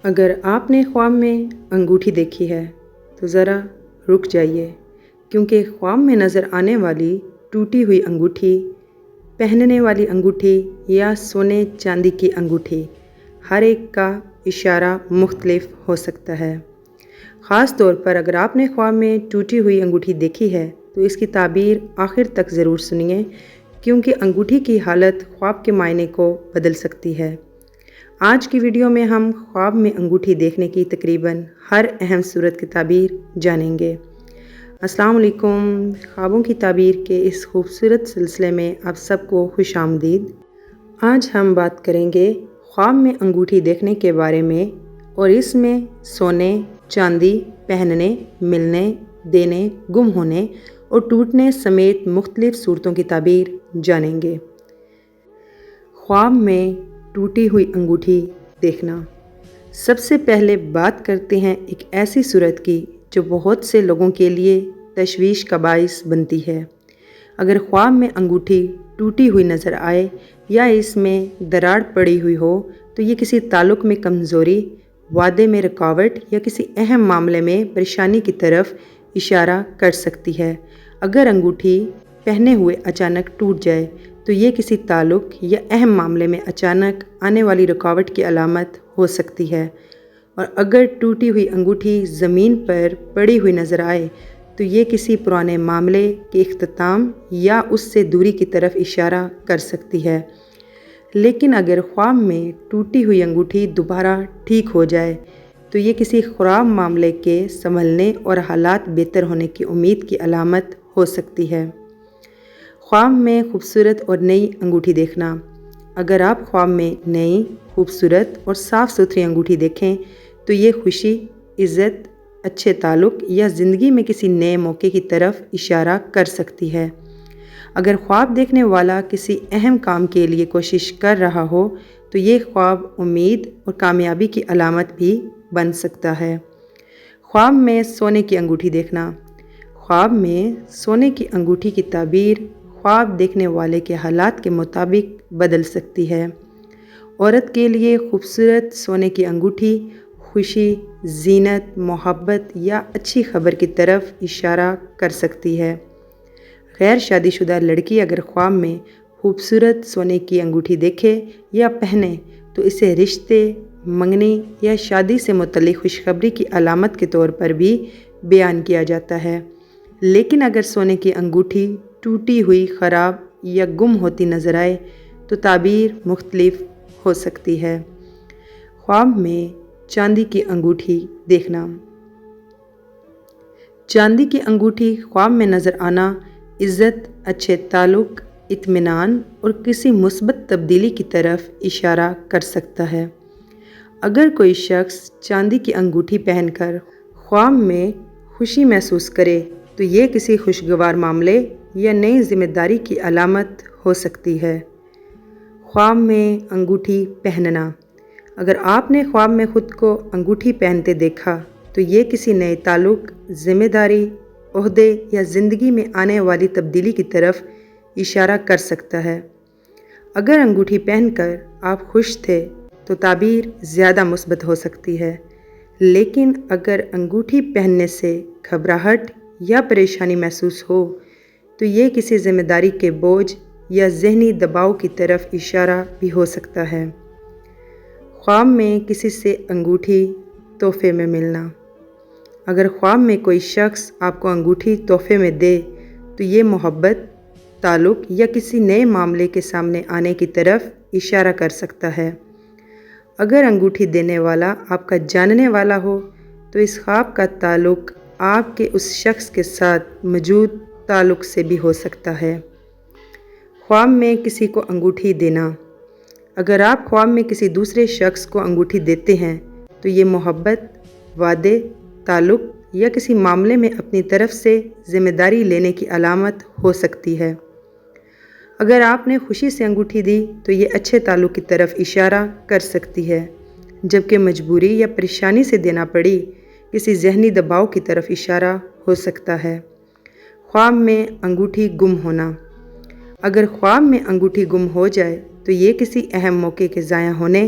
اگر آپ نے خواب میں انگوٹھی دیکھی ہے تو ذرا رک جائیے، کیونکہ خواب میں نظر آنے والی ٹوٹی ہوئی انگوٹھی، پہننے والی انگوٹھی یا سونے چاندی کی انگوٹھی، ہر ایک کا اشارہ مختلف ہو سکتا ہے۔ خاص طور پر اگر آپ نے خواب میں ٹوٹی ہوئی انگوٹھی دیکھی ہے تو اس کی تعبیر آخر تک ضرور سنیے، کیونکہ انگوٹھی کی حالت خواب کے معنی کو بدل سکتی ہے۔ آج کی ویڈیو میں ہم خواب میں انگوٹھی دیکھنے کی تقریباً ہر اہم صورت کی تعبیر جانیں گے۔ السلام علیکم، خوابوں کی تعبیر کے اس خوبصورت سلسلے میں آپ سب کو خوش آمدید۔ آج ہم بات کریں گے خواب میں انگوٹھی دیکھنے کے بارے میں، اور اس میں سونے، چاندی، پہننے، ملنے، دینے، گم ہونے اور ٹوٹنے سمیت مختلف صورتوں کی تعبیر جانیں گے۔ خواب میں ٹوٹی ہوئی انگوٹھی دیکھنا۔ سب سے پہلے بات کرتے ہیں ایک ایسی صورت کی جو بہت سے لوگوں کے لیے تشویش کا باعث بنتی ہے۔ اگر خواب میں انگوٹھی ٹوٹی ہوئی نظر آئے یا اس میں دراڑ پڑی ہوئی ہو تو یہ کسی تعلق میں کمزوری، وعدے میں رکاوٹ یا کسی اہم معاملے میں پریشانی کی طرف اشارہ کر سکتی ہے۔ اگر انگوٹھی پہنے ہوئے اچانک ٹوٹ جائے تو یہ کسی تعلق یا اہم معاملے میں اچانک آنے والی رکاوٹ کی علامت ہو سکتی ہے، اور اگر ٹوٹی ہوئی انگوٹھی زمین پر پڑی ہوئی نظر آئے تو یہ کسی پرانے معاملے کے اختتام یا اس سے دوری کی طرف اشارہ کر سکتی ہے۔ لیکن اگر خواب میں ٹوٹی ہوئی انگوٹھی دوبارہ ٹھیک ہو جائے تو یہ کسی خراب معاملے کے سنبھلنے اور حالات بہتر ہونے کی امید کی علامت ہو سکتی ہے۔ خواب میں خوبصورت اور نئی انگوٹھی دیکھنا۔ اگر آپ خواب میں نئی، خوبصورت اور صاف ستھری انگوٹھی دیکھیں تو یہ خوشی، عزت، اچھے تعلق یا زندگی میں کسی نئے موقع کی طرف اشارہ کر سکتی ہے۔ اگر خواب دیکھنے والا کسی اہم کام کے لیے کوشش کر رہا ہو تو یہ خواب امید اور کامیابی کی علامت بھی بن سکتا ہے۔ خواب میں سونے کی انگوٹھی دیکھنا۔ خواب میں سونے کی انگوٹھی کی تعبیر خواب دیکھنے والے کے حالات کے مطابق بدل سکتی ہے۔ عورت کے لیے خوبصورت سونے کی انگوٹھی خوشی، زینت، محبت یا اچھی خبر کی طرف اشارہ کر سکتی ہے۔ غیر شادی شدہ لڑکی اگر خواب میں خوبصورت سونے کی انگوٹھی دیکھے یا پہنے تو اسے رشتے، منگنی یا شادی سے متعلق خوشخبری کی علامت کے طور پر بھی بیان کیا جاتا ہے۔ لیکن اگر سونے کی انگوٹھی ٹوٹی ہوئی، خراب یا گم ہوتی نظر آئے تو تعبیر مختلف ہو سکتی ہے۔ خواب میں چاندی کی انگوٹھی دیکھنا۔ چاندی کی انگوٹھی خواب میں نظر آنا عزت، اچھے تعلق، اطمینان اور کسی مثبت تبدیلی کی طرف اشارہ کر سکتا ہے۔ اگر کوئی شخص چاندی کی انگوٹھی پہن کر خواب میں خوشی محسوس کرے تو یہ کسی خوشگوار معاملے یا نئی ذمہ داری کی علامت ہو سکتی ہے۔ خواب میں انگوٹھی پہننا۔ اگر آپ نے خواب میں خود کو انگوٹھی پہنتے دیکھا تو یہ کسی نئے تعلق، ذمہ داری، عہدے یا زندگی میں آنے والی تبدیلی کی طرف اشارہ کر سکتا ہے۔ اگر انگوٹھی پہن کر آپ خوش تھے تو تعبیر زیادہ مثبت ہو سکتی ہے، لیکن اگر انگوٹھی پہننے سے گھبراہٹ یا پریشانی محسوس ہو تو یہ کسی ذمہ داری کے بوجھ یا ذہنی دباؤ کی طرف اشارہ بھی ہو سکتا ہے۔ خواب میں کسی سے انگوٹھی تحفے میں ملنا۔ اگر خواب میں کوئی شخص آپ کو انگوٹھی تحفے میں دے تو یہ محبت، تعلق یا کسی نئے معاملے کے سامنے آنے کی طرف اشارہ کر سکتا ہے۔ اگر انگوٹھی دینے والا آپ کا جاننے والا ہو تو اس خواب کا تعلق آپ کے اس شخص کے ساتھ موجود تعلق سے بھی ہو سکتا ہے۔ خواب میں کسی کو انگوٹھی دینا۔ اگر آپ خواب میں کسی دوسرے شخص کو انگوٹھی دیتے ہیں تو یہ محبت، وعدے، تعلق یا کسی معاملے میں اپنی طرف سے ذمہ داری لینے کی علامت ہو سکتی ہے۔ اگر آپ نے خوشی سے انگوٹھی دی تو یہ اچھے تعلق کی طرف اشارہ کر سکتی ہے، جبکہ مجبوری یا پریشانی سے دینا پڑی کسی ذہنی دباؤ کی طرف اشارہ ہو سکتا ہے۔ خواب میں انگوٹھی گم ہونا۔ اگر خواب میں انگوٹھی گم ہو جائے تو یہ کسی اہم موقع کے ضائع ہونے،